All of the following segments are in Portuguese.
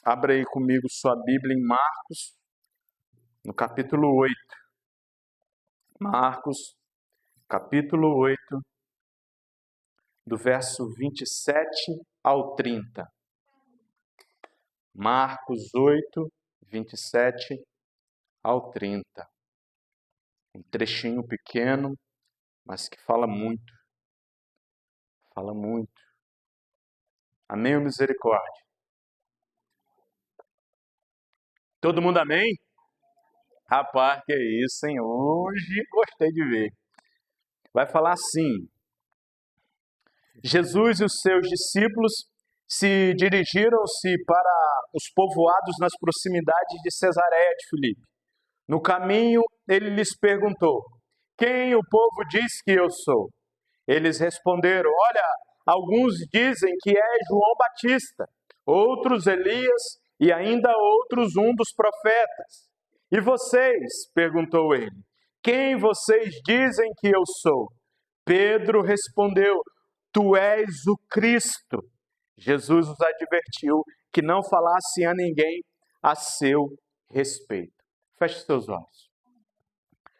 Abra aí comigo sua Bíblia em Marcos, no capítulo 8. Marcos, capítulo 8, do verso 27 ao 30. Marcos 8, 27 ao 30. Um trechinho pequeno, mas que fala muito. Fala muito. Amém ou misericórdia? Todo mundo amém? Rapaz, que isso, hein? Hoje gostei de ver. Vai falar assim: Jesus e os seus discípulos se dirigiram-se para os povoados nas proximidades de Cesareia de Filipe. No caminho, ele lhes perguntou: quem o povo diz que eu sou? Eles responderam: olha, alguns dizem que é João Batista, outros Elias e ainda outros um dos profetas. E vocês? Perguntou ele. Quem vocês dizem que eu sou? Pedro respondeu: tu és o Cristo. Jesus os advertiu que não falassem a ninguém a seu respeito. Feche seus olhos.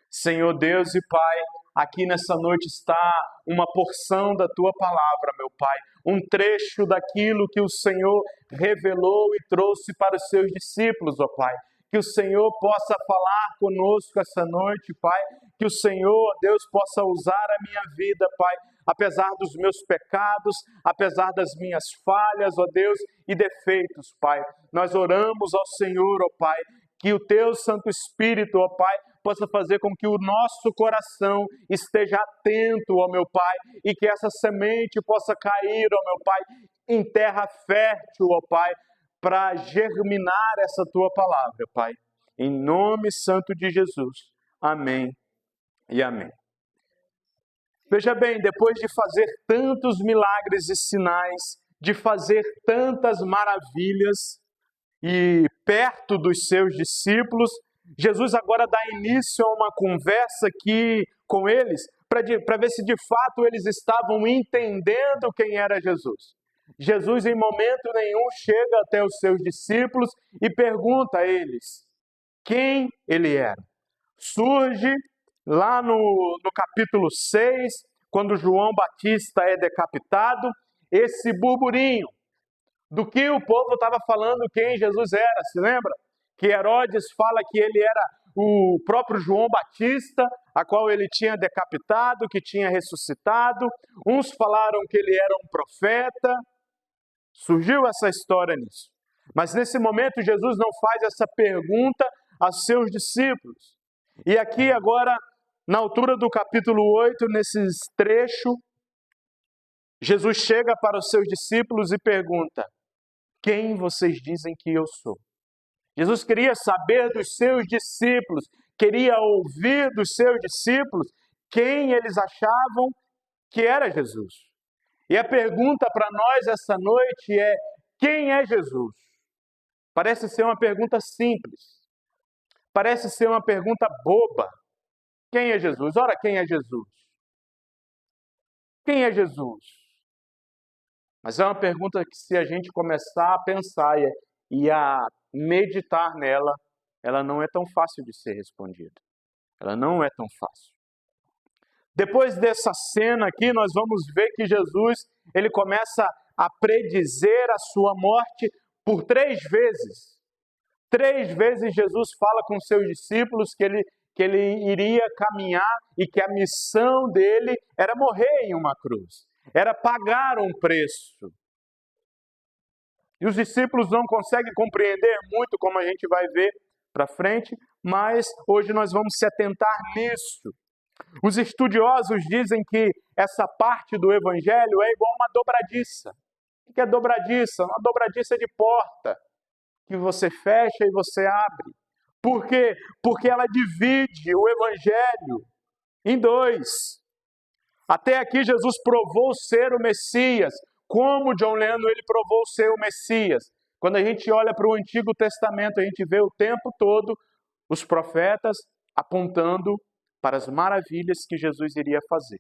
Senhor Deus e Pai, aqui nessa noite está uma porção da Tua palavra, meu Pai. Um trecho daquilo que o Senhor revelou e trouxe para os seus discípulos, ó Pai. Que o Senhor possa falar conosco essa noite, Pai. Que o Senhor, Deus, possa usar a minha vida, Pai. Apesar dos meus pecados, apesar das minhas falhas, ó Deus, e defeitos, Pai. Nós oramos ao Senhor, ó Pai, que o Teu Santo Espírito, ó Pai, possa fazer com que o nosso coração esteja atento, ó meu Pai, e que essa semente possa cair, ó meu Pai, em terra fértil, ó Pai, para germinar essa Tua palavra, Pai. Em nome santo de Jesus. Amém e amém. Veja bem, depois de fazer tantos milagres e sinais, de fazer tantas maravilhas, e perto dos seus discípulos, Jesus agora dá início a uma conversa aqui com eles, para ver se de fato eles estavam entendendo quem era Jesus. Jesus em momento nenhum chega até os seus discípulos e pergunta a eles quem ele era. Surge lá no capítulo 6, quando João Batista é decapitado, esse burburinho do que o povo estava falando quem Jesus era, se lembra? Que Herodes fala que ele era o próprio João Batista, a qual ele tinha decapitado, que tinha ressuscitado. Uns falaram que ele era um profeta. Surgiu essa história nisso. Mas nesse momento Jesus não faz essa pergunta aos seus discípulos. E aqui agora, na altura do capítulo 8, nesses trechos, Jesus chega para os seus discípulos e pergunta: quem vocês dizem que eu sou? Jesus queria saber dos seus discípulos, queria ouvir dos seus discípulos quem eles achavam que era Jesus. E a pergunta para nós essa noite é: quem é Jesus? Parece ser uma pergunta simples, parece ser uma pergunta boba. Quem é Jesus? Ora, quem é Jesus? Quem é Jesus? Mas é uma pergunta que, se a gente começar a pensar e a meditar nela, ela não é tão fácil de ser respondida. Ela não é tão fácil. Depois dessa cena aqui, nós vamos ver que Jesus, ele começa a predizer a sua morte por 3 vezes. 3 vezes Jesus fala com seus discípulos que ele iria caminhar e que a missão dele era morrer em uma cruz. Era pagar um preço. E os discípulos não conseguem compreender muito, como a gente vai ver para frente, mas hoje nós vamos se atentar nisso. Os estudiosos dizem que essa parte do evangelho é igual uma dobradiça. O que é dobradiça? Uma dobradiça de porta, que você fecha e você abre. Por quê? Porque ela divide o evangelho em 2. Até aqui Jesus provou ser o Messias, como John Lennon ele provou ser o Messias. Quando a gente olha para o Antigo Testamento, a gente vê o tempo todo os profetas apontando para as maravilhas que Jesus iria fazer.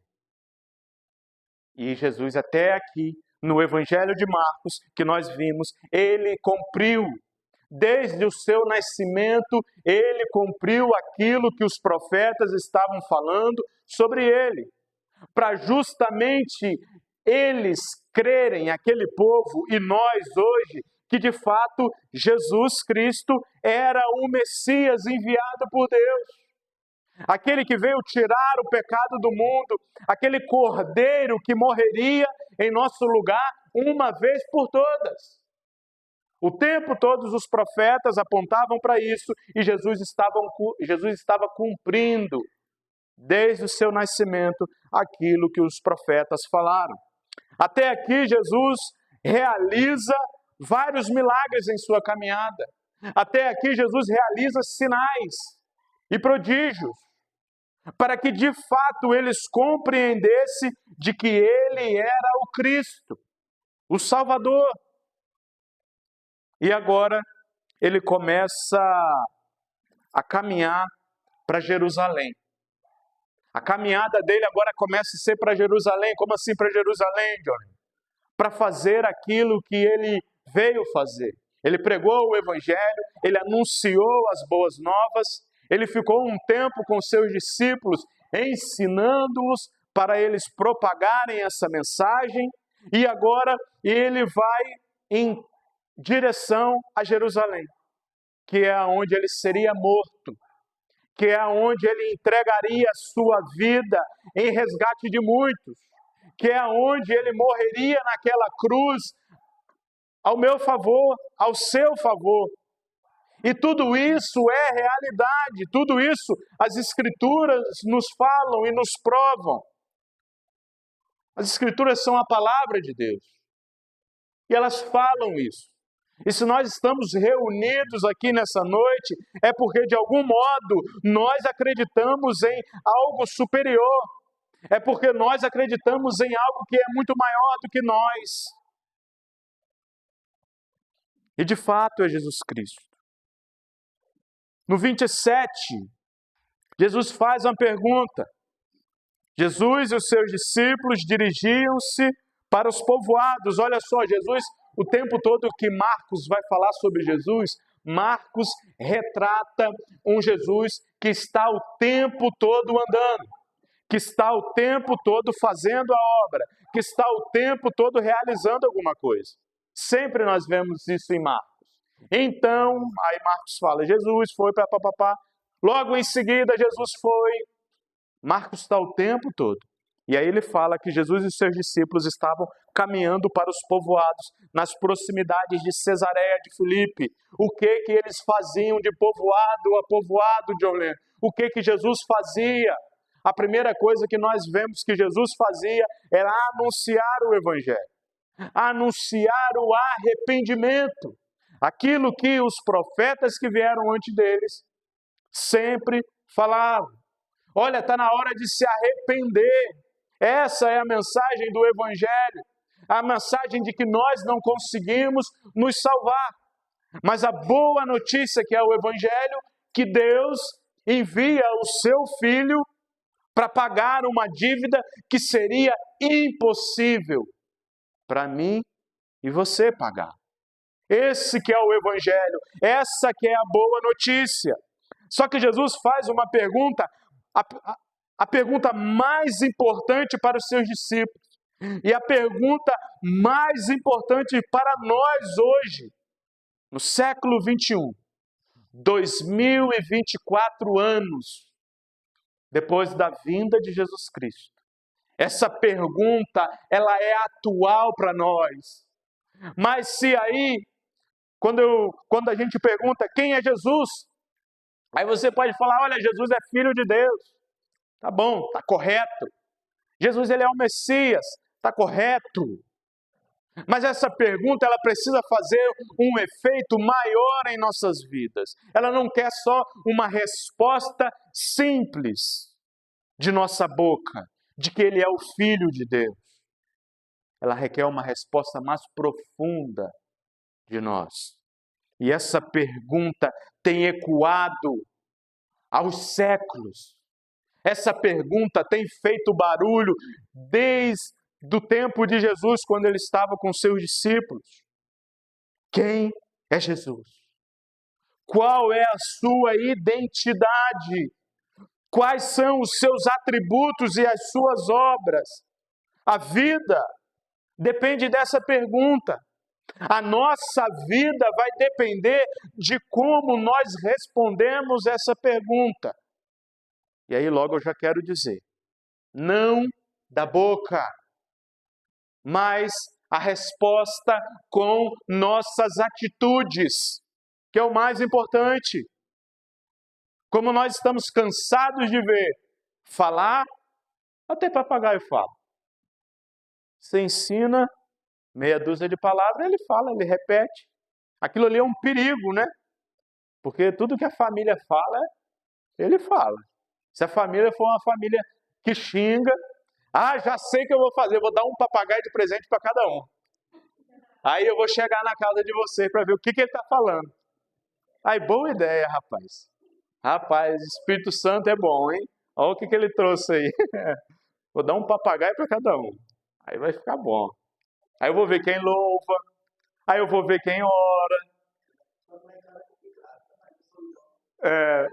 E Jesus, até aqui, no Evangelho de Marcos, que nós vimos, ele cumpriu desde o seu nascimento, ele cumpriu aquilo que os profetas estavam falando sobre ele, para justamente eles crerem, aquele povo e nós hoje, que de fato Jesus Cristo era o Messias enviado por Deus. Aquele que veio tirar o pecado do mundo, aquele cordeiro que morreria em nosso lugar uma vez por todas. O tempo todos os profetas apontavam para isso e Jesus estava cumprindo, desde o seu nascimento, aquilo que os profetas falaram. Até aqui Jesus realiza vários milagres em sua caminhada. Até aqui Jesus realiza sinais e prodígios, para que de fato eles compreendessem de que ele era o Cristo, o Salvador. E agora ele começa a caminhar para Jerusalém. A caminhada dele agora começa a ser para Jerusalém. Como assim para Jerusalém, Johnny? Para fazer aquilo que ele veio fazer. Ele pregou o Evangelho, ele anunciou as boas novas, ele ficou um tempo com seus discípulos, ensinando-os para eles propagarem essa mensagem, e agora ele vai em direção a Jerusalém, que é onde ele seria morto, que é onde ele entregaria a sua vida em resgate de muitos, que é onde ele morreria naquela cruz ao meu favor, ao seu favor. E tudo isso é realidade, tudo isso as Escrituras nos falam e nos provam. As Escrituras são a palavra de Deus, e elas falam isso. E se nós estamos reunidos aqui nessa noite, é porque de algum modo nós acreditamos em algo superior, é porque nós acreditamos em algo que é muito maior do que nós. E de fato é Jesus Cristo. No 27, Jesus faz uma pergunta. Jesus e os seus discípulos dirigiam-se para os povoados. Olha só, Jesus, o tempo todo que Marcos vai falar sobre Jesus, Marcos retrata um Jesus que está o tempo todo andando, que está o tempo todo fazendo a obra, que está o tempo todo realizando alguma coisa. Sempre nós vemos isso em Marcos. Então, aí Marcos fala, Jesus foi para papapá, logo em seguida Jesus foi. Marcos está o tempo todo. E aí ele fala que Jesus e seus discípulos estavam caminhando para os povoados, nas proximidades de Cesareia de Filipe. O que eles faziam de povoado a povoado, Jolene? O que Jesus fazia? A primeira coisa que nós vemos que Jesus fazia era anunciar o Evangelho, anunciar o arrependimento. Aquilo que os profetas que vieram antes deles sempre falavam. Olha, está na hora de se arrepender. Essa é a mensagem do Evangelho. A mensagem de que nós não conseguimos nos salvar. Mas a boa notícia que é o Evangelho, que Deus envia o seu Filho para pagar uma dívida que seria impossível para mim e você pagar. Esse que é o Evangelho, essa que é a boa notícia. Só que Jesus faz uma pergunta, a pergunta mais importante para os seus discípulos, e a pergunta mais importante para nós hoje, no século 21, 2024 anos depois da vinda de Jesus Cristo. Essa pergunta, ela é atual para nós. Mas se aí, quando a gente pergunta quem é Jesus, aí você pode falar, olha, Jesus é Filho de Deus. Tá bom, tá correto. Jesus, ele é o Messias. Tá correto. Mas essa pergunta, ela precisa fazer um efeito maior em nossas vidas. Ela não quer só uma resposta simples de nossa boca, de que ele é o Filho de Deus. Ela requer uma resposta mais profunda de nós. E essa pergunta tem ecoado aos séculos. Essa pergunta tem feito barulho desde o tempo de Jesus, quando ele estava com seus discípulos. Quem é Jesus? Qual é a sua identidade? Quais são os seus atributos e as suas obras? A vida depende dessa pergunta. A nossa vida vai depender de como nós respondemos essa pergunta. E aí logo eu já quero dizer, não da boca, mas a resposta com nossas atitudes, que é o mais importante. Como nós estamos cansados de ver falar, até papagaio fala. Você ensina meia dúzia de palavras, ele fala, ele repete. Aquilo ali é um perigo, né? Porque tudo que a família fala, ele fala. Se a família for uma família que xinga, já sei o que eu vou fazer, vou dar um papagaio de presente para cada um. Aí eu vou chegar na casa de vocês para ver o que ele está falando. Aí, boa ideia, rapaz. Rapaz, Espírito Santo é bom, hein? Olha o que ele trouxe aí. Vou dar um papagaio para cada um. Aí vai ficar bom. Aí eu vou ver quem louva. Aí eu vou ver quem ora. É...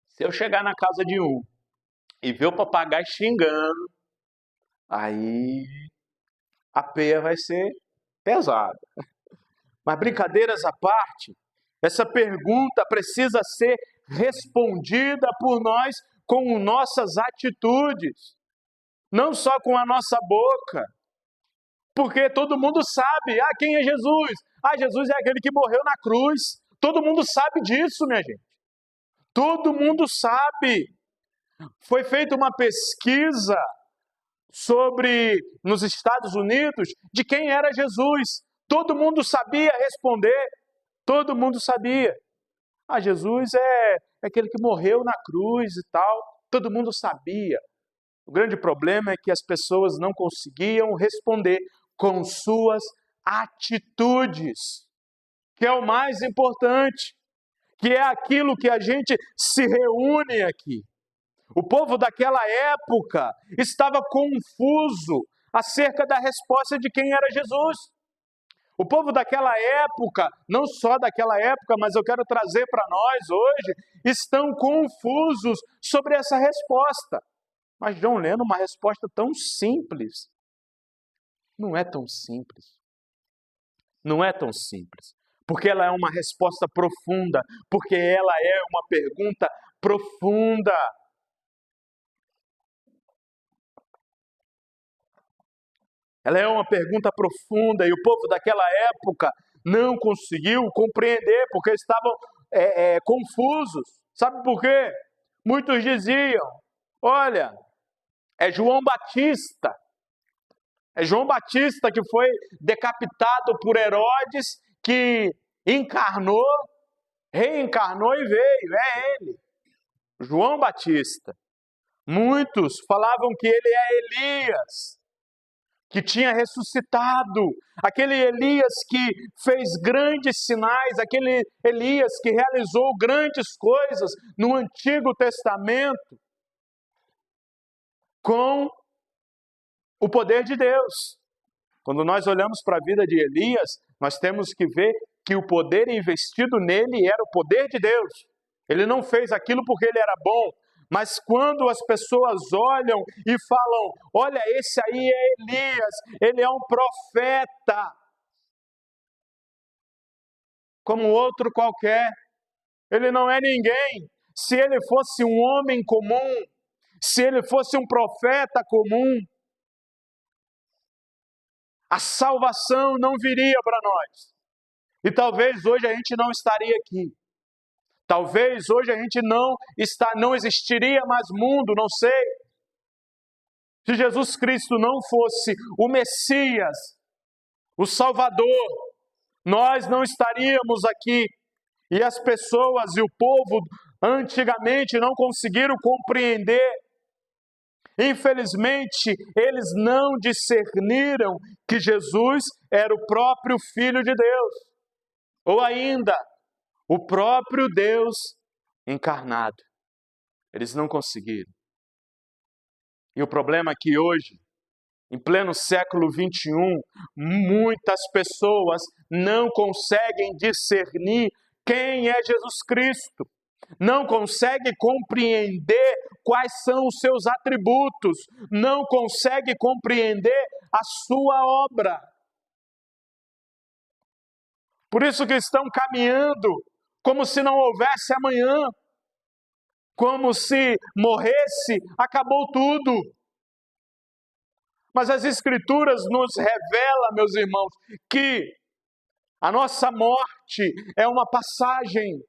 Se eu chegar na casa de um e ver o papagaio xingando, aí a peia vai ser pesada. Mas brincadeiras à parte, essa pergunta precisa ser respondida por nós com nossas atitudes, não só com a nossa boca. Porque todo mundo sabe, quem é Jesus? Jesus é aquele que morreu na cruz. Todo mundo sabe disso, minha gente. Todo mundo sabe. Foi feita uma pesquisa nos Estados Unidos, de quem era Jesus. Todo mundo sabia responder. Todo mundo sabia. Jesus é aquele que morreu na cruz e tal. Todo mundo sabia. O grande problema é que as pessoas não conseguiam responder com suas atitudes, que é o mais importante, que é aquilo que a gente se reúne aqui. O povo daquela época estava confuso acerca da resposta de quem era Jesus. O povo daquela época, não só daquela época, mas eu quero trazer para nós hoje, estão confusos sobre essa resposta. Mas John Lennon, uma resposta tão simples. Não é tão simples. Não é tão simples. Porque ela é uma resposta profunda. Porque ela é uma pergunta profunda. Ela é uma pergunta profunda. E o povo daquela época não conseguiu compreender. Porque estavam confusos. Sabe por quê? Muitos diziam, olha, é João Batista. É João Batista que foi decapitado por Herodes, que encarnou, reencarnou e veio. É ele, João Batista. Muitos falavam que ele é Elias, que tinha ressuscitado. Aquele Elias que fez grandes sinais, aquele Elias que realizou grandes coisas no Antigo Testamento com o poder de Deus. Quando nós olhamos para a vida de Elias, nós temos que ver que o poder investido nele era o poder de Deus. Ele não fez aquilo porque ele era bom, mas quando as pessoas olham e falam, olha, esse aí é Elias, ele é um profeta, como outro qualquer, ele não é ninguém. Se ele fosse um homem comum, se ele fosse um profeta comum, a salvação não viria para nós. E talvez hoje a gente não estaria aqui. Talvez hoje a gente não existiria mais mundo, não sei. Se Jesus Cristo não fosse o Messias, o Salvador, nós não estaríamos aqui. E as pessoas e o povo antigamente não conseguiram compreender. Infelizmente, eles não discerniram que Jesus era o próprio Filho de Deus. Ou ainda, o próprio Deus encarnado. Eles não conseguiram. E o problema é que hoje, Em pleno século XXI, muitas pessoas não conseguem discernir quem é Jesus Cristo, não conseguem compreender quais são os seus atributos, não conseguem compreender a sua obra. Por isso que estão caminhando como se não houvesse amanhã, como se morresse, acabou tudo. Mas as Escrituras nos revelam, meus irmãos, que a nossa morte é uma passagem.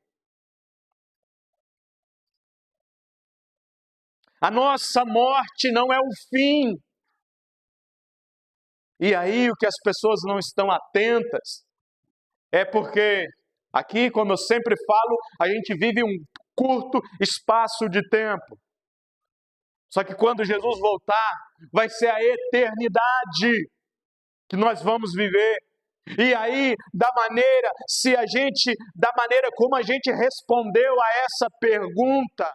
A nossa morte não é o fim. E aí o que as pessoas não estão atentas é porque aqui, como eu sempre falo, a gente vive um curto espaço de tempo. Só que quando Jesus voltar, vai ser a eternidade que nós vamos viver. E aí, da maneira como a gente respondeu a essa pergunta,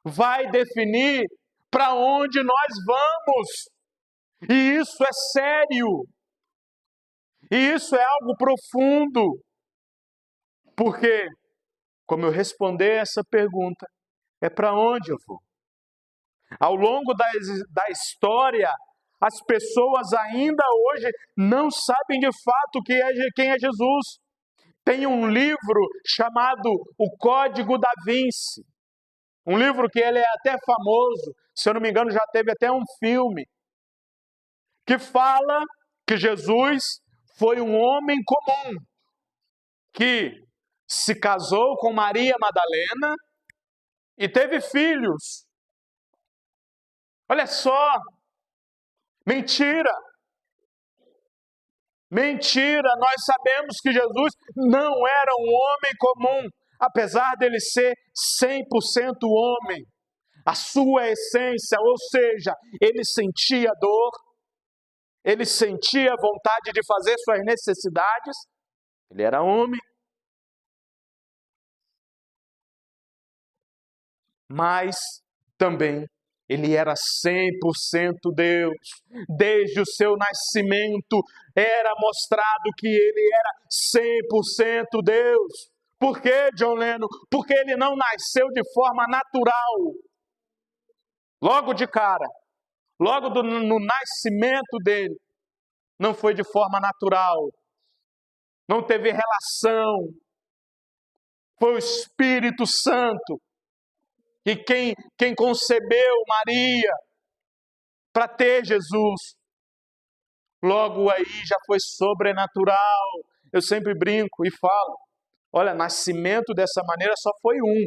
vai definir para onde nós vamos. E isso é sério. E isso é algo profundo. Porque, como eu responder essa pergunta, é para onde eu vou. Ao longo da história, as pessoas ainda hoje não sabem de fato quem é Jesus. Tem um livro chamado O Código da Vinci. Um livro que ele é até famoso, se eu não me engano já teve até um filme, que fala que Jesus foi um homem comum, que se casou com Maria Madalena e teve filhos. Olha só, mentira! Mentira! Nós sabemos que Jesus não era um homem comum, apesar dele ser 100% homem. A sua essência, ou seja, ele sentia dor, ele sentia vontade de fazer suas necessidades, ele era homem. Mas também ele era 100% Deus. Desde o seu nascimento era mostrado que ele era 100% Deus. Por quê, John Lennon? Porque ele não nasceu de forma natural. Logo de cara, no nascimento dele, não foi de forma natural. Não teve relação. Foi o Espírito Santo. E quem concebeu Maria para ter Jesus, logo aí já foi sobrenatural. Eu sempre brinco e falo, olha, nascimento dessa maneira só foi um.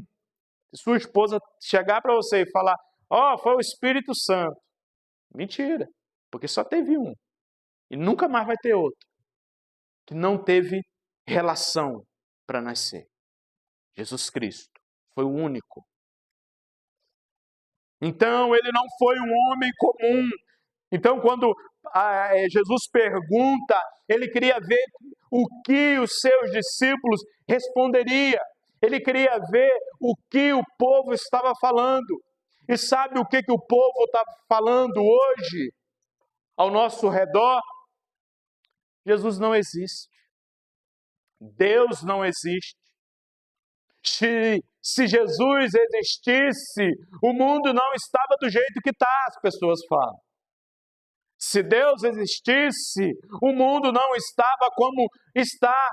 Se sua esposa chegar para você e falar, foi o Espírito Santo. Mentira, porque só teve um. E nunca mais vai ter outro. Que não teve relação para nascer. Jesus Cristo foi o único. Então, ele não foi um homem comum. Então, quando Jesus pergunta, ele queria ver o que os seus discípulos responderiam. Ele queria ver o que o povo estava falando. E sabe o que o povo está falando hoje ao nosso redor? Jesus não existe. Deus não existe. Se Jesus existisse, o mundo não estava do jeito que está, as pessoas falam. Se Deus existisse, o mundo não estava como está.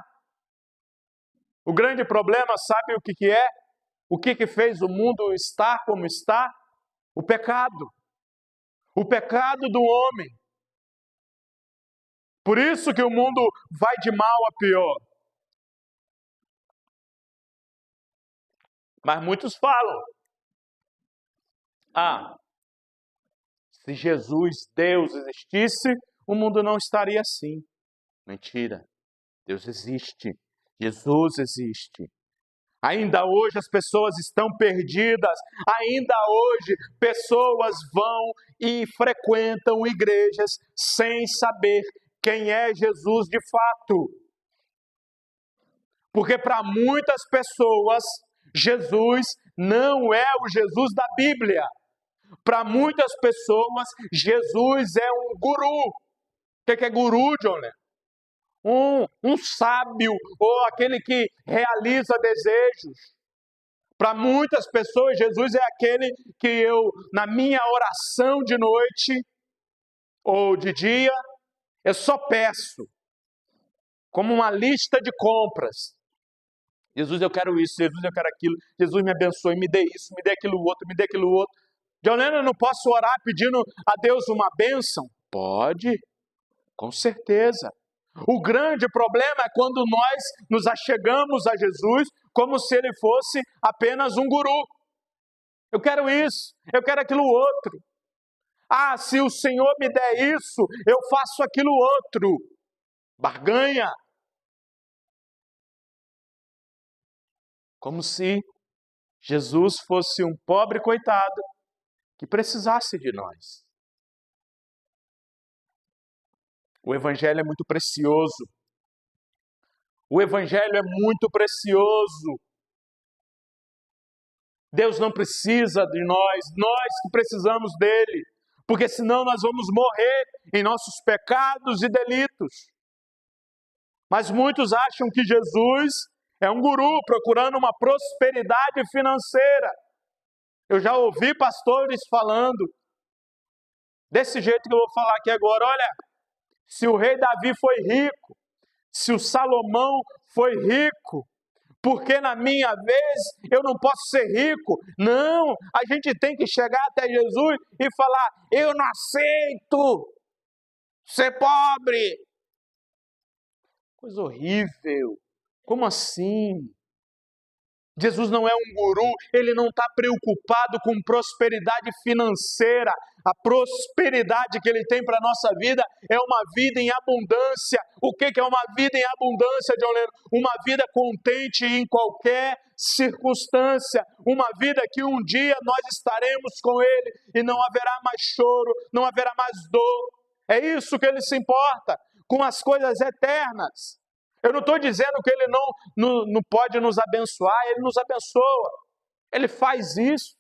O grande problema, sabe o que é? O que fez o mundo estar como está? O pecado. O pecado do homem. Por isso que o mundo vai de mal a pior. Mas muitos falam, se Jesus, Deus existisse, o mundo não estaria assim. Mentira, Deus existe, Jesus existe. Ainda hoje as pessoas estão perdidas, ainda hoje pessoas vão e frequentam igrejas sem saber quem é Jesus de fato. Porque para muitas pessoas, Jesus não é o Jesus da Bíblia. Para muitas pessoas, Jesus é um guru. O que é guru, John Lennon? Um sábio, ou aquele que realiza desejos. Para muitas pessoas, Jesus é aquele que eu, na minha oração de noite ou de dia, eu só peço, como uma lista de compras. Jesus, eu quero isso, Jesus, eu quero aquilo, Jesus me abençoe, me dê isso, me dê aquilo outro, me dê aquilo outro. John Lennon, eu não posso orar pedindo a Deus uma bênção? Pode, com certeza. O grande problema é quando nós nos achegamos a Jesus como se ele fosse apenas um guru. Eu quero isso, eu quero aquilo outro. Ah, se o Senhor me der isso, eu faço aquilo outro. Barganha. Como se Jesus fosse um pobre coitado que precisasse de nós. O Evangelho é muito precioso. O Evangelho é muito precioso. Deus não precisa de nós que precisamos dele, porque senão nós vamos morrer em nossos pecados e delitos. Mas muitos acham que Jesus é um guru procurando uma prosperidade financeira. Eu já ouvi pastores falando desse jeito que eu vou falar aqui agora. Olha, se o rei Davi foi rico, se o Salomão foi rico, por que na minha vez eu não posso ser rico? Não, a gente tem que chegar até Jesus e falar, eu não aceito ser pobre. Coisa horrível. Como assim? Jesus não é um guru, ele não está preocupado com prosperidade financeira. A prosperidade que ele tem para a nossa vida é uma vida em abundância. O que é uma vida em abundância, John Lennon? Uma vida contente em qualquer circunstância. Uma vida que um dia nós estaremos com ele e não haverá mais choro, não haverá mais dor. É isso que ele se importa, com as coisas eternas. Eu não estou dizendo que ele não pode nos abençoar, ele nos abençoa. Ele faz isso.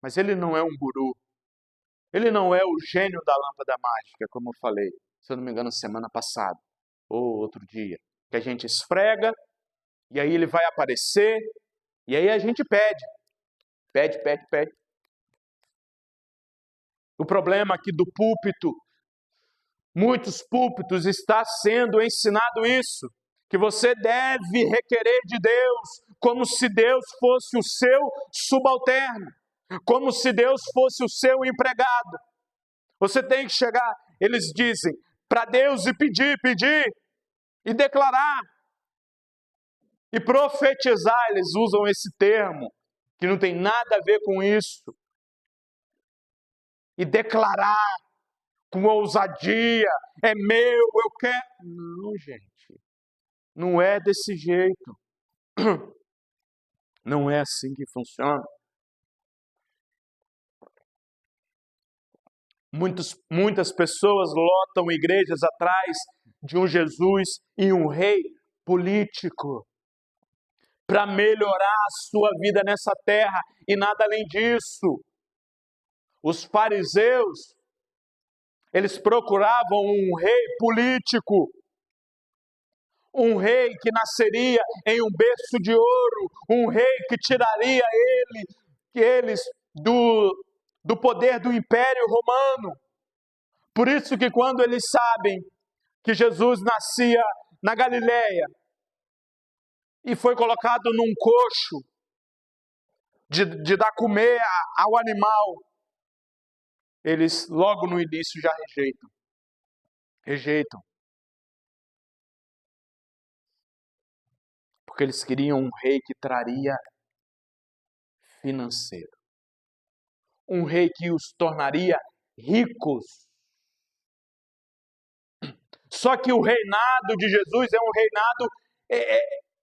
Mas ele não é um guru. Ele não é o gênio da lâmpada mágica, como eu falei, se eu não me engano, semana passada, ou outro dia. Que a gente esfrega, e aí ele vai aparecer, e aí a gente pede. Pede. O problema aqui do púlpito, muitos púlpitos está sendo ensinado isso, que você deve requerer de Deus, como se Deus fosse o seu subalterno, como se Deus fosse o seu empregado. Você tem que chegar, eles dizem, para Deus e pedir, e declarar, e profetizar, eles usam esse termo, que não tem nada a ver com isso, e declarar, com ousadia, é meu, eu quero. Não, gente, não é desse jeito. Não é assim que funciona. Muitas pessoas lotam igrejas atrás de um Jesus e um rei político para melhorar a sua vida nessa terra e nada além disso. Os fariseus, eles procuravam um rei político, um rei que nasceria em um berço de ouro, um rei que tiraria eles do poder do Império Romano. Por isso que quando eles sabem que Jesus nascia na Galileia e foi colocado num coxo de dar comer ao animal, eles logo no início já rejeitam. Porque eles queriam um rei que traria financeiro. Um rei que os tornaria ricos. Só que o reinado de Jesus é um reinado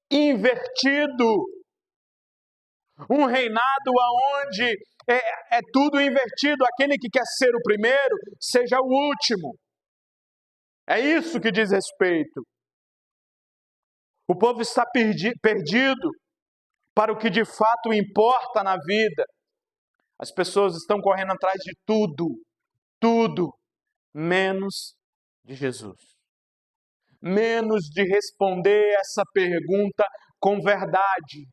invertido. Um reinado onde é tudo invertido. Aquele que quer ser o primeiro, seja o último. É isso que diz respeito. O povo está perdido, para o que de fato importa na vida. As pessoas estão correndo atrás de tudo, menos de Jesus. Menos de responder essa pergunta com verdade.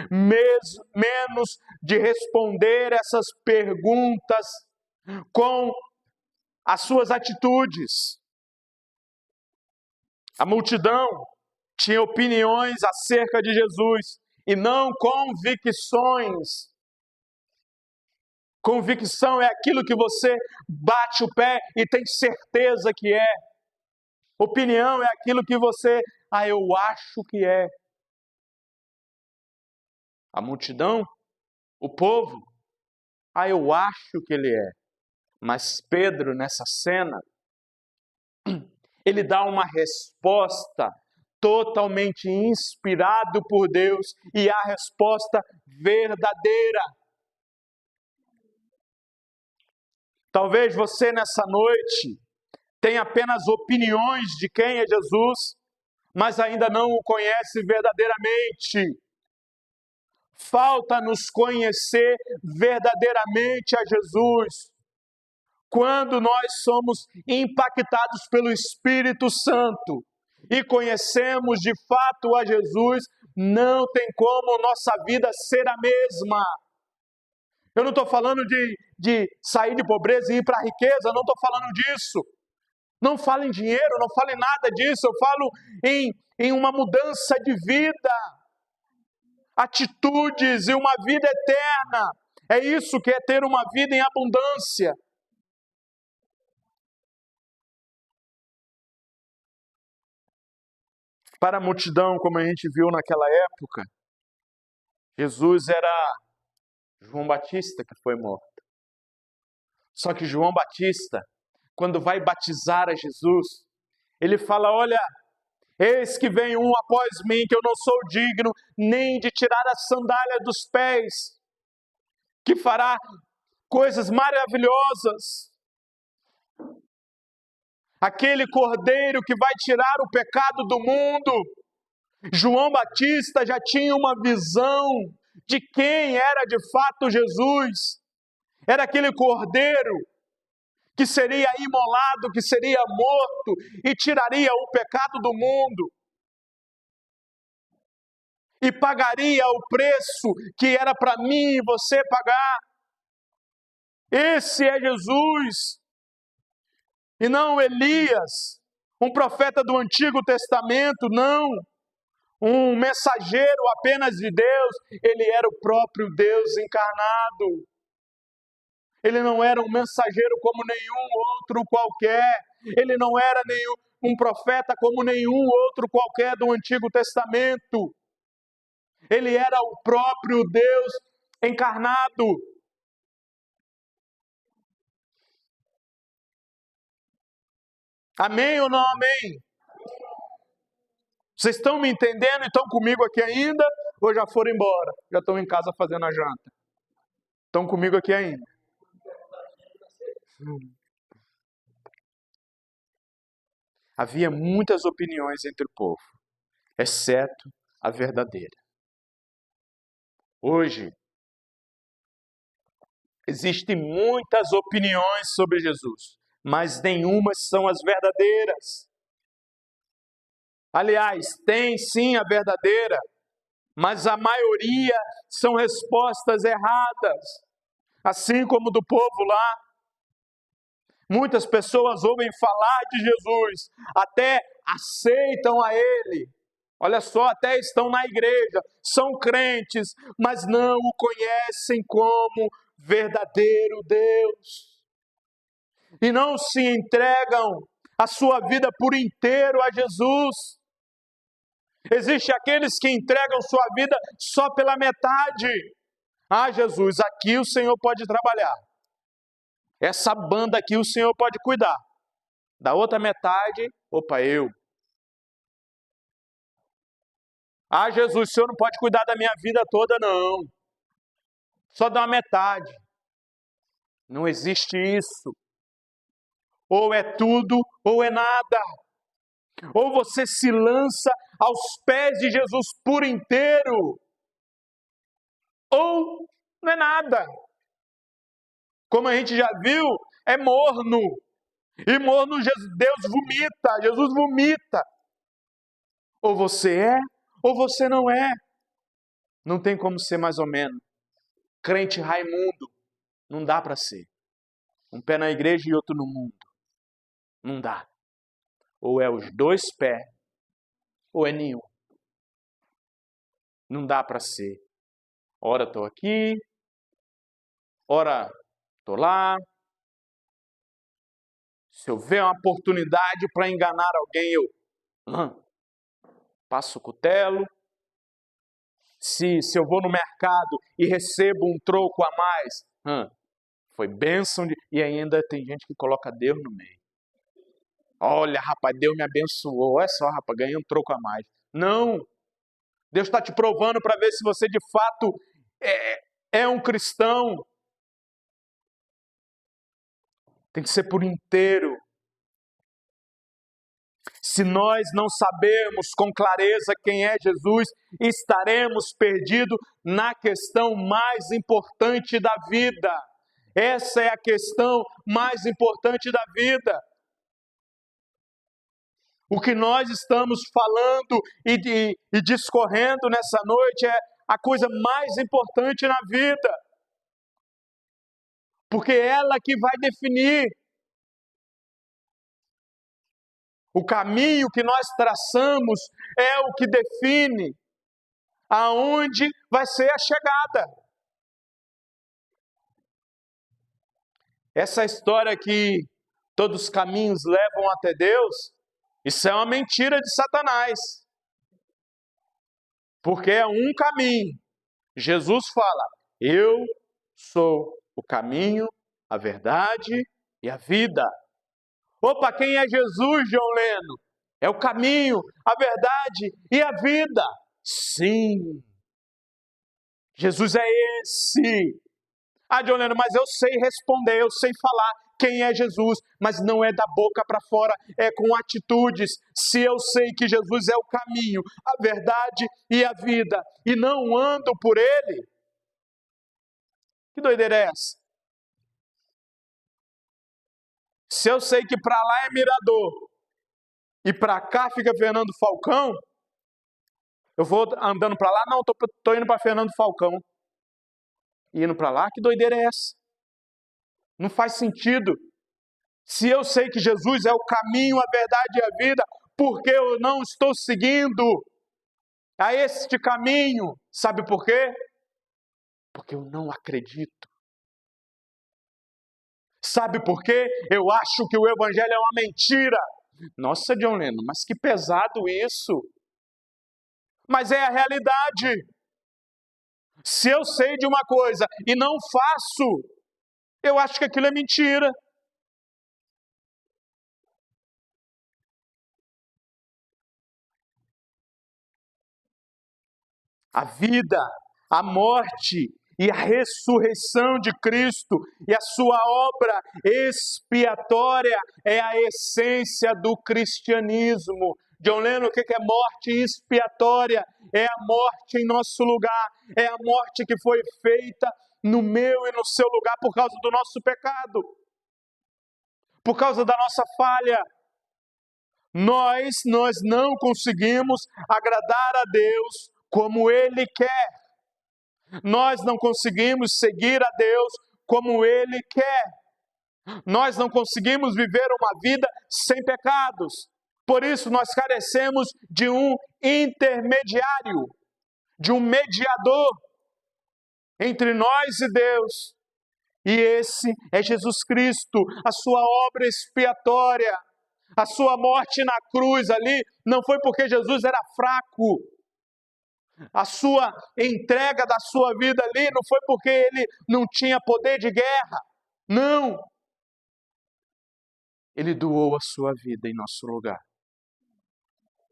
Menos de responder essas perguntas com as suas atitudes. A multidão tinha opiniões acerca de Jesus e não convicções. Convicção é aquilo que você bate o pé e tem certeza que é. Opinião é aquilo que você, eu acho que é. A multidão, o povo, eu acho que ele é. Mas Pedro, nessa cena, ele dá uma resposta totalmente inspirado por Deus e a resposta verdadeira. Talvez você nessa noite tenha apenas opiniões de quem é Jesus, mas ainda não o conhece verdadeiramente. Falta nos conhecer verdadeiramente a Jesus. Quando nós somos impactados pelo Espírito Santo e conhecemos de fato a Jesus, não tem como nossa vida ser a mesma. Eu não estou falando de sair de pobreza e ir para a riqueza, não estou falando disso. Não falo em dinheiro, não falo em nada disso, eu falo em uma mudança de vida, atitudes e uma vida eterna. É isso que é ter uma vida em abundância. Para a multidão, como a gente viu naquela época, Jesus era João Batista que foi morto. Só que João Batista, quando vai batizar a Jesus, ele fala, olha, eis que vem um após mim, que eu não sou digno nem de tirar a sandália dos pés, que fará coisas maravilhosas. Aquele cordeiro que vai tirar o pecado do mundo. João Batista já tinha uma visão de quem era de fato Jesus. Era aquele cordeiro que seria imolado, que seria morto e tiraria o pecado do mundo. E pagaria o preço que era para mim e você pagar. Esse é Jesus. E não Elias, um profeta do Antigo Testamento, não. Um mensageiro apenas de Deus, ele era o próprio Deus encarnado. Ele não era um mensageiro como nenhum outro qualquer. Ele não era um profeta como nenhum outro qualquer do Antigo Testamento. Ele era o próprio Deus encarnado. Amém ou não amém? Vocês estão me entendendo? Estão comigo aqui ainda? Ou já foram embora? Já estão em casa fazendo a janta? Estão comigo aqui ainda? Havia muitas opiniões entre o povo, exceto a verdadeira. Hoje, existem muitas opiniões sobre Jesus, mas nenhumas são as verdadeiras. Aliás, tem sim a verdadeira, mas a maioria são respostas erradas, assim como do povo lá. Muitas pessoas ouvem falar de Jesus, até aceitam a Ele. Olha só, até estão na igreja, são crentes, mas não o conhecem como verdadeiro Deus. E não se entregam a sua vida por inteiro a Jesus. Existem aqueles que entregam sua vida só pela metade. Jesus, aqui o Senhor pode trabalhar. Essa banda aqui o Senhor pode cuidar. Da outra metade, eu. Jesus, o Senhor não pode cuidar da minha vida toda, não. Só da metade. Não existe isso. Ou é tudo, ou é nada. Ou você se lança aos pés de Jesus por inteiro, ou não é nada. Como a gente já viu, é morno. E morno Deus vomita, Jesus vomita. Ou você é, ou você não é. Não tem como ser mais ou menos. Crente Raimundo, não dá para ser. Um pé na igreja e outro no mundo. Não dá. Ou é os dois pés, ou é nenhum. Não dá para ser. Ora estou aqui, ora estou lá. Se eu ver uma oportunidade para enganar alguém, eu passo o cutelo. Se eu vou no mercado e recebo um troco a mais, foi bênção. E ainda tem gente que coloca Deus no meio. Olha, rapaz, Deus me abençoou. Olha só, rapaz, ganhei um troco a mais. Não. Deus está te provando para ver se você de fato é um cristão. Tem que ser por inteiro. Se nós não sabermos com clareza quem é Jesus, estaremos perdidos na questão mais importante da vida. Essa é a questão mais importante da vida. O que nós estamos falando e discorrendo nessa noite é a coisa mais importante na vida. Porque é ela que vai definir o caminho que nós traçamos, é o que define aonde vai ser a chegada. Essa história que todos os caminhos levam até Deus, isso é uma mentira de Satanás. Porque é um caminho. Jesus fala, eu sou o caminho, a verdade e a vida. Opa, quem é Jesus, João Leno? É o caminho, a verdade e a vida. Sim, Jesus é esse. João Leno, mas eu sei responder, eu sei falar quem é Jesus, mas não é da boca para fora, é com atitudes. Se eu sei que Jesus é o caminho, a verdade e a vida, e não ando por ele, que doideira é essa? Se eu sei que para lá é Mirador e para cá fica Fernando Falcão, eu vou andando para lá, não, tô indo para Fernando Falcão. E indo para lá, que doideira é essa? Não faz sentido. Se eu sei que Jesus é o caminho, a verdade e a vida, por que eu não estou seguindo a este caminho? Sabe por quê? Porque eu não acredito. Sabe por quê? Eu acho que o evangelho é uma mentira. Nossa, John Lennon, mas que pesado isso. Mas é a realidade. Se eu sei de uma coisa e não faço, eu acho que aquilo é mentira. A vida, a morte e a ressurreição de Cristo e a sua obra expiatória é a essência do cristianismo. John Lennon, o que é morte expiatória? É a morte em nosso lugar, é a morte que foi feita no meu e no seu lugar por causa do nosso pecado, por causa da nossa falha. Nós não conseguimos agradar a Deus como Ele quer. Nós não conseguimos seguir a Deus como Ele quer. Nós não conseguimos viver uma vida sem pecados. Por isso nós carecemos de um intermediário, de um mediador entre nós e Deus. E esse é Jesus Cristo, a sua obra expiatória. A sua morte na cruz ali não foi porque Jesus era fraco. A sua entrega da sua vida ali não foi porque ele não tinha poder de guerra. Não. Ele doou a sua vida em nosso lugar.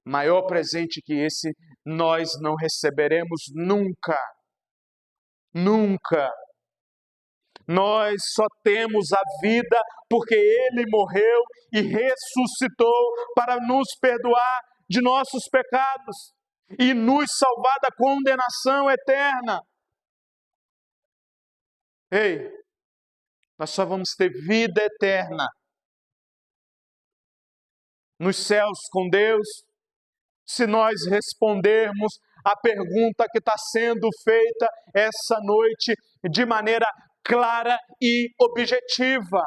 Maior presente que esse nós não receberemos nunca. Nunca. Nós só temos a vida porque Ele morreu e ressuscitou para nos perdoar de nossos pecados e nos salvar da condenação eterna. Ei, nós só vamos ter vida eterna nos céus com Deus se nós respondermos a pergunta que está sendo feita essa noite de maneira clara e objetiva.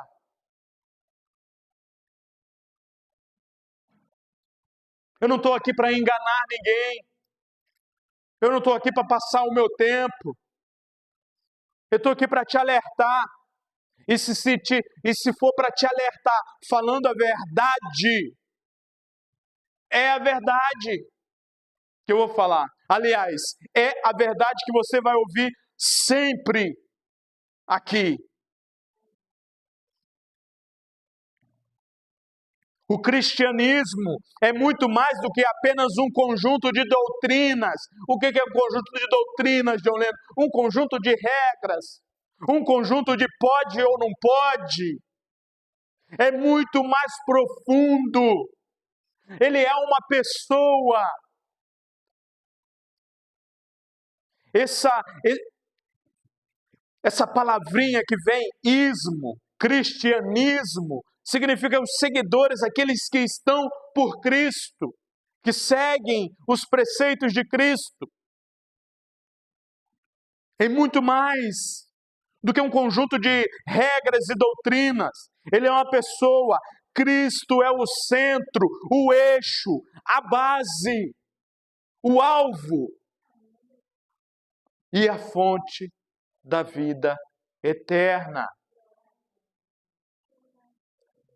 Eu não estou aqui para enganar ninguém. Eu não estou aqui para passar o meu tempo. Eu estou aqui para te alertar. E se for para te alertar falando a verdade, é a verdade que eu vou falar. Aliás, é a verdade que você vai ouvir sempre aqui. O cristianismo é muito mais do que apenas um conjunto de doutrinas. O que é um conjunto de doutrinas, John Lennon? Um conjunto de regras. Um conjunto de pode ou não pode. É muito mais profundo. Ele é uma pessoa. Essa palavrinha que vem, ismo, cristianismo, significa os seguidores, aqueles que estão por Cristo, que seguem os preceitos de Cristo. É muito mais do que um conjunto de regras e doutrinas. Ele é uma pessoa. Cristo é o centro, o eixo, a base, o alvo e a fonte da vida eterna.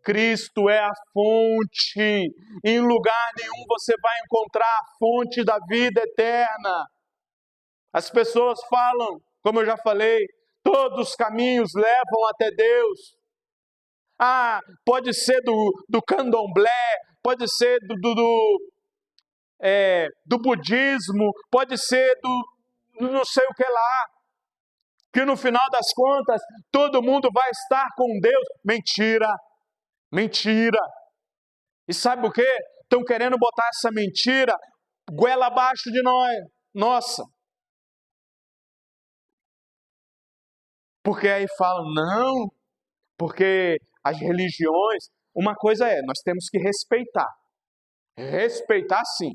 Cristo é a fonte. Em lugar nenhum você vai encontrar a fonte da vida eterna. As pessoas falam, como eu já falei, todos os caminhos levam até Deus. Pode ser do candomblé, pode ser do budismo, pode ser do não sei o que lá. Que no final das contas, todo mundo vai estar com Deus. Mentira. Mentira. E sabe o que? Estão querendo botar essa mentira goela abaixo de nós. Nossa. Porque aí falam, não, porque as religiões, uma coisa nós temos que respeitar. Respeitar sim.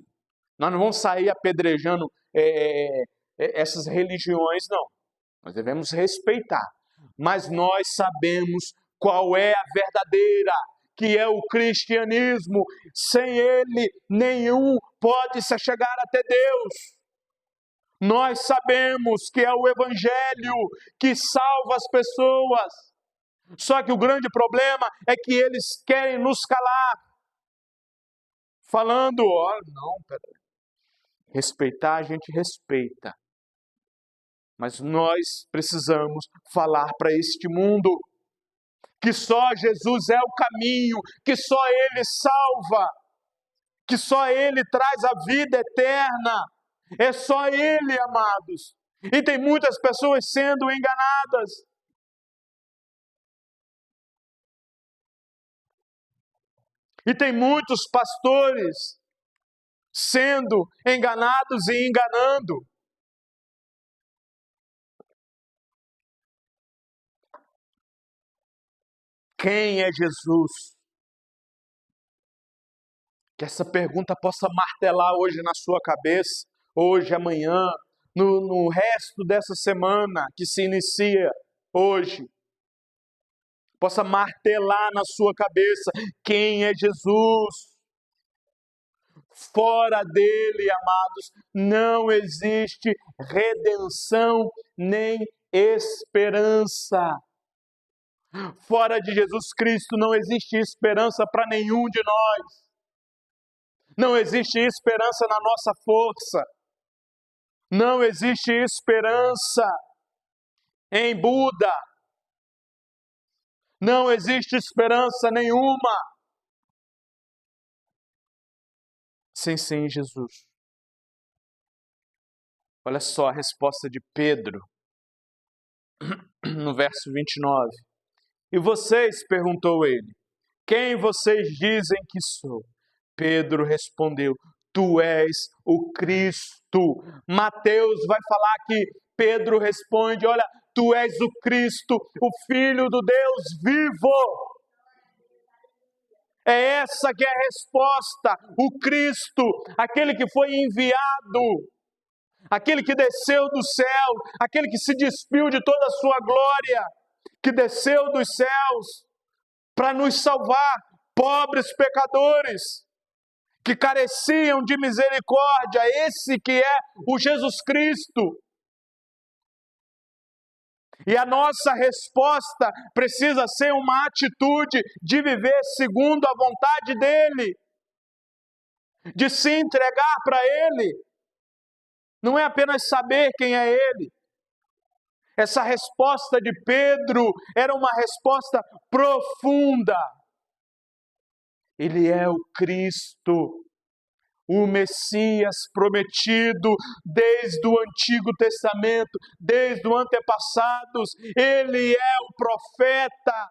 Nós não vamos sair apedrejando essas religiões, não. Nós devemos respeitar. Mas nós sabemos qual é a verdadeira, que é o cristianismo. Sem ele, nenhum pode se chegar até Deus. Nós sabemos que é o evangelho que salva as pessoas. Só que o grande problema é que eles querem nos calar. Falando, não, peraí. Respeitar, a gente respeita. Mas nós precisamos falar para este mundo que só Jesus é o caminho, que só Ele salva, que só Ele traz a vida eterna. É só Ele, amados. E tem muitas pessoas sendo enganadas. E tem muitos pastores sendo enganados e enganando. Quem é Jesus? Que essa pergunta possa martelar hoje na sua cabeça, hoje, amanhã, no resto dessa semana que se inicia hoje. Possa martelar na sua cabeça quem é Jesus. Fora dele, amados, não existe redenção nem esperança. Fora de Jesus Cristo não existe esperança para nenhum de nós. Não existe esperança na nossa força. Não existe esperança em Buda. Não existe esperança nenhuma sem ser em Jesus. Olha só a resposta de Pedro, no verso 29. E vocês, perguntou ele, quem vocês dizem que sou? Pedro respondeu, tu és o Cristo. Mateus vai falar que Pedro responde, olha, tu és o Cristo, o Filho do Deus vivo. É essa que é a resposta, o Cristo, aquele que foi enviado, aquele que desceu do céu, aquele que se despiu de toda a sua glória, que desceu dos céus para nos salvar, pobres pecadores, que careciam de misericórdia, esse que é o Jesus Cristo. E a nossa resposta precisa ser uma atitude de viver segundo a vontade dEle, de se entregar para Ele. Não é apenas saber quem é Ele. Essa resposta de Pedro era uma resposta profunda. Ele é o Cristo, o Messias prometido desde o Antigo Testamento, desde os antepassados. Ele é o profeta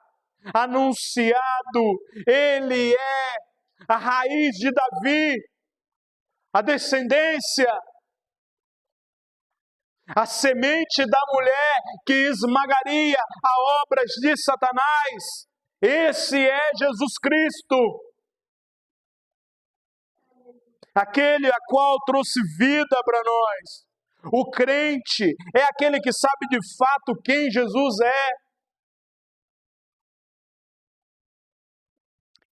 anunciado, ele é a raiz de Davi, a descendência, a semente da mulher que esmagaria as obras de Satanás. Esse é Jesus Cristo, aquele a qual trouxe vida para nós. O crente é aquele que sabe de fato quem Jesus é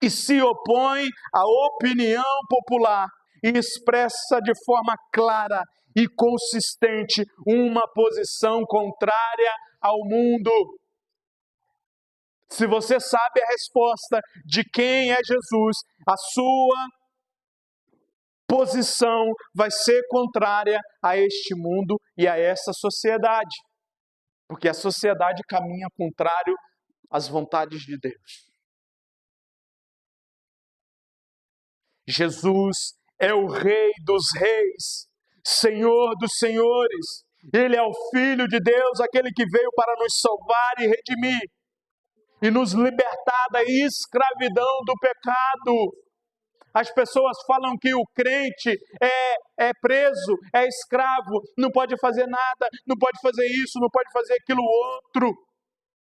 e se opõe à opinião popular e expressa de forma clara e consistente uma posição contrária ao mundo. Se você sabe a resposta de quem é Jesus, a sua posição vai ser contrária a este mundo e a essa sociedade, porque a sociedade caminha contrário às vontades de Deus. Jesus é o Rei dos Reis, Senhor dos Senhores. Ele é o Filho de Deus, aquele que veio para nos salvar e redimir e nos libertar da escravidão do pecado. As pessoas falam que o crente é preso, é escravo, não pode fazer nada, não pode fazer isso, não pode fazer aquilo outro.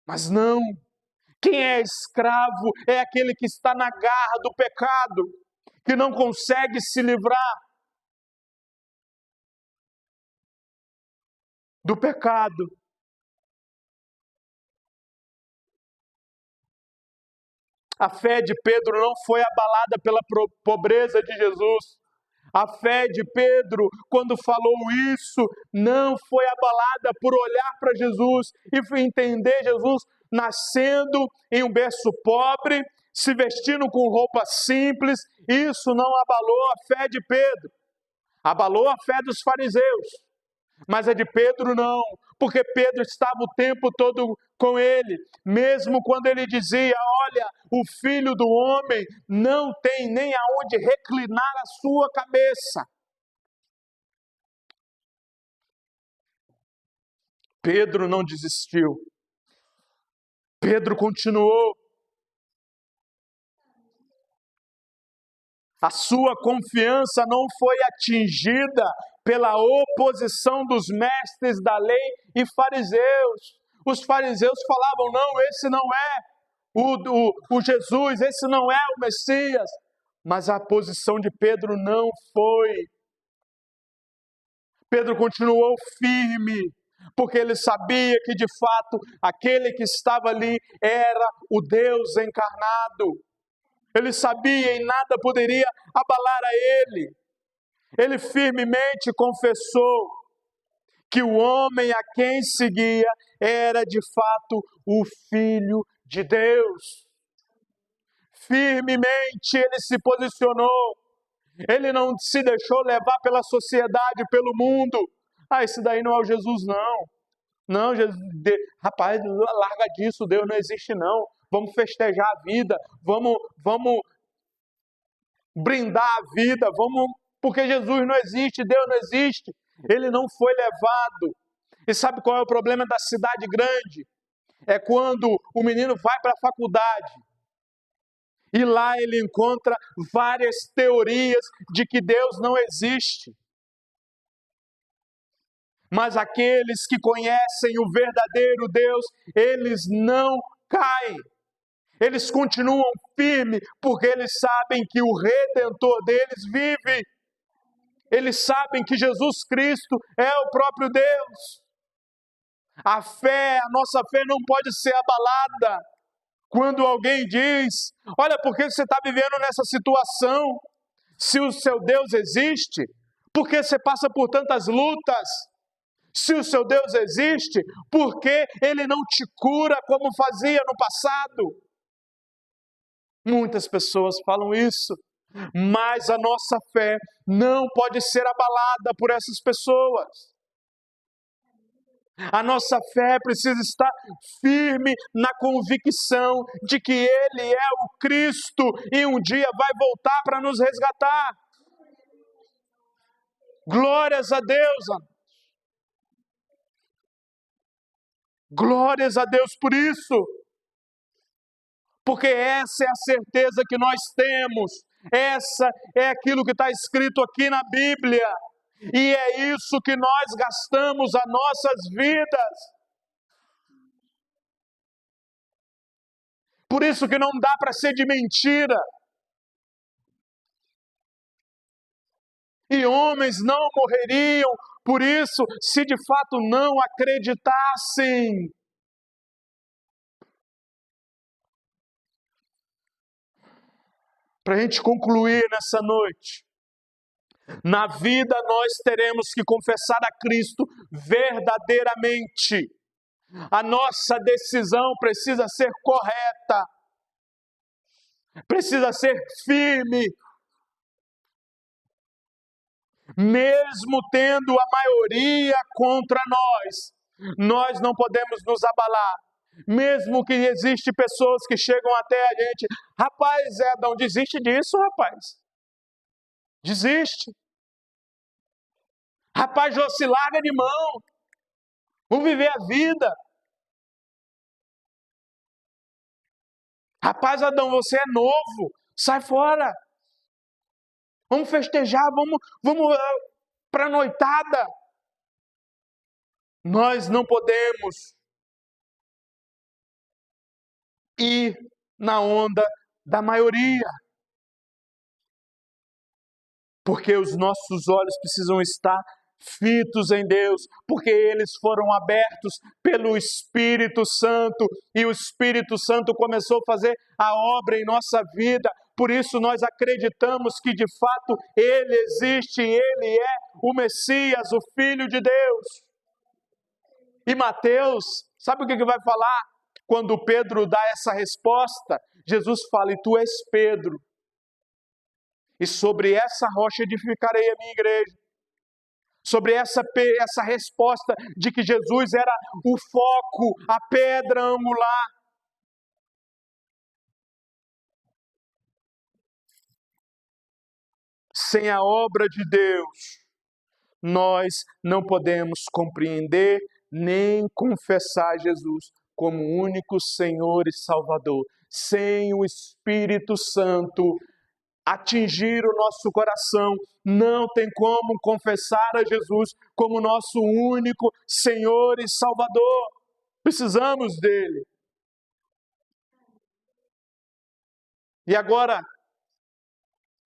Mas não, quem é escravo é aquele que está na garra do pecado, que não consegue se livrar do pecado. A fé de Pedro não foi abalada pela pobreza de Jesus. A fé de Pedro, quando falou isso, não foi abalada por olhar para Jesus e entender Jesus nascendo em um berço pobre, se vestindo com roupa simples. Isso não abalou a fé de Pedro. Abalou a fé dos fariseus, mas a de Pedro não, porque Pedro estava o tempo todo com ele, mesmo quando ele dizia: olha, o Filho do Homem não tem nem aonde reclinar a sua cabeça. Pedro não desistiu. Pedro continuou. A sua confiança não foi atingida pela oposição dos mestres da lei e fariseus. Os fariseus falavam: não, esse não é o Jesus, esse não é o Messias. Mas a posição de Pedro não foi. Pedro continuou firme, porque ele sabia que de fato aquele que estava ali era o Deus encarnado. Ele sabia e nada poderia abalar a ele. Ele firmemente confessou que o homem a quem seguia era de fato o Filho de Deus. Firmemente ele se posicionou. Ele não se deixou levar pela sociedade, pelo mundo. Esse daí não é o Jesus, não. Não, Jesus, rapaz, larga disso, Deus não existe, não. Vamos festejar a vida, vamos brindar a vida, porque Jesus não existe, Deus não existe. Ele não foi levado. E sabe qual é o problema da cidade grande? É quando o menino vai para a faculdade e lá ele encontra várias teorias de que Deus não existe. Mas aqueles que conhecem o verdadeiro Deus, eles não caem. Eles continuam firmes, porque eles sabem que o Redentor deles vive. Eles sabem que Jesus Cristo é o próprio Deus. A nossa fé não pode ser abalada quando alguém diz: olha, por que você está vivendo nessa situação? Se o seu Deus existe, por que você passa por tantas lutas? Se o seu Deus existe, por que Ele não te cura como fazia no passado? Muitas pessoas falam isso, mas a nossa fé não pode ser abalada por essas pessoas. A nossa fé precisa estar firme na convicção de que Ele é o Cristo e um dia vai voltar para nos resgatar. Glórias a Deus, amados. Glórias a Deus por isso. Porque essa é a certeza que nós temos. Essa é aquilo que está escrito aqui na Bíblia. E é isso que nós gastamos as nossas vidas. Por isso que não dá para ser de mentira. E homens não morreriam por isso, se de fato não acreditassem. Para a gente concluir nessa noite, na vida nós teremos que confessar a Cristo verdadeiramente. A nossa decisão precisa ser correta, precisa ser firme, mesmo tendo a maioria contra nós não podemos nos abalar. Mesmo que existe pessoas que chegam até a gente: rapaz, Edão, desiste disso, rapaz. Desiste. Rapaz, já se larga de mão. Vamos viver a vida. Rapaz, Adão, você é novo. Sai fora. Vamos festejar, vamos para a noitada. Nós não podemos ir na onda da maioria. Porque os nossos olhos precisam estar fitos em Deus, porque eles foram abertos pelo Espírito Santo, e o Espírito Santo começou a fazer a obra em nossa vida. Por isso nós acreditamos que de fato Ele existe, Ele é o Messias, o Filho de Deus. E Mateus, sabe o que vai falar? Quando Pedro dá essa resposta, Jesus fala: e tu és Pedro, e sobre essa rocha edificarei a minha igreja. Sobre essa resposta de que Jesus era o foco, a pedra angular. Sem a obra de Deus, nós não podemos compreender nem confessar Jesus como o único Senhor e Salvador. Sem o Espírito Santo atingir o nosso coração, não tem como confessar a Jesus como nosso único Senhor e Salvador. Precisamos dele. E agora,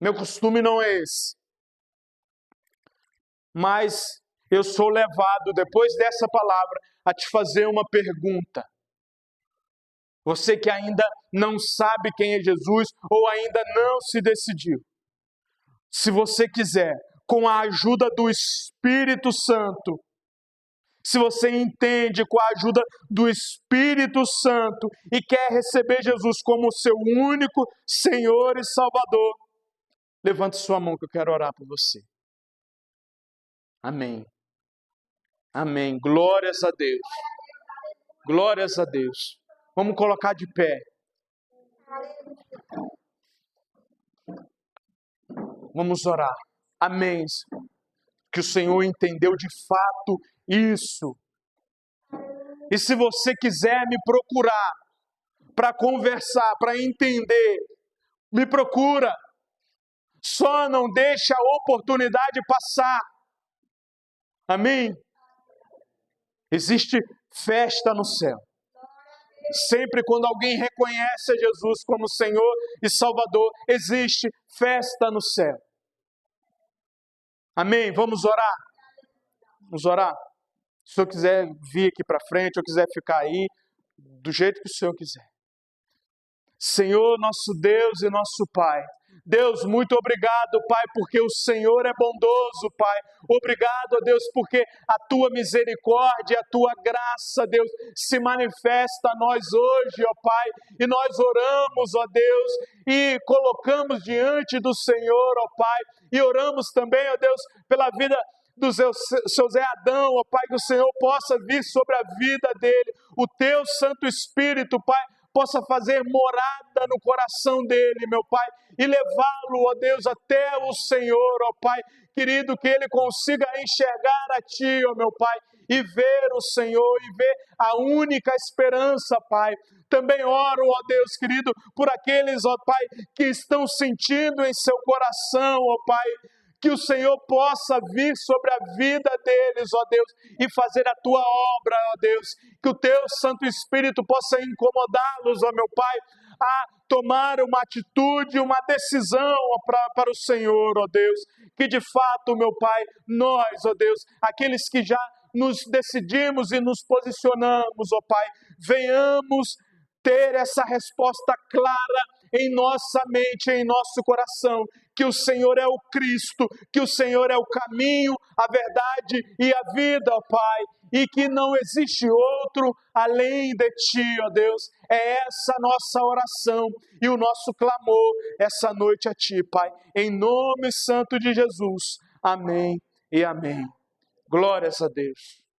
meu costume não é esse, mas eu sou levado, depois dessa palavra, a te fazer uma pergunta. Você que ainda não sabe quem é Jesus ou ainda não se decidiu. Se você quiser, com a ajuda do Espírito Santo, se você entende com a ajuda do Espírito Santo e quer receber Jesus como seu único Senhor e Salvador, levante sua mão que eu quero orar por você. Amém. Amém. Glórias a Deus. Glórias a Deus. Vamos colocar de pé. Vamos orar. Amém. Que o Senhor entendeu de fato isso. E se você quiser me procurar para conversar, para entender, me procura. Só não deixe a oportunidade passar. Amém? Existe festa no céu. Sempre quando alguém reconhece a Jesus como Senhor e Salvador, existe festa no céu. Amém? Vamos orar? Vamos orar? Se o senhor quiser vir aqui para frente, ou quiser ficar aí, do jeito que o senhor quiser. Senhor, nosso Deus e nosso Pai. Deus, muito obrigado, Pai, porque o Senhor é bondoso, Pai. Obrigado, ó Deus, porque a Tua misericórdia, a Tua graça, Deus, se manifesta a nós hoje, ó Pai. E nós oramos, ó Deus, e colocamos diante do Senhor, ó Pai. E oramos também, ó Deus, pela vida do seu Zé Adão, ó Pai, que o Senhor possa vir sobre a vida dele. O Teu Santo Espírito, Pai, possa fazer morada no coração dele, meu Pai, e levá-lo, ó Deus, até o Senhor, ó Pai, querido, que ele consiga enxergar a Ti, ó meu Pai, e ver o Senhor, e ver a única esperança, Pai. Também oro, ó Deus, querido, por aqueles, ó Pai, que estão sentindo em seu coração, ó Pai, que o Senhor possa vir sobre a vida deles, ó Deus, e fazer a Tua obra, ó Deus, que o Teu Santo Espírito possa incomodá-los, ó meu Pai, a tomar uma atitude, uma decisão para o Senhor, ó Deus, que de fato, meu Pai, nós, ó Deus, aqueles que já nos decidimos e nos posicionamos, ó Pai, venhamos ter essa resposta clara em nossa mente, em nosso coração, que o Senhor é o Cristo, que o Senhor é o caminho, a verdade e a vida, ó Pai, e que não existe outro além de Ti, ó Deus. É essa nossa oração e o nosso clamor essa noite a Ti, Pai, em nome santo de Jesus. Amém e amém. Glórias a Deus.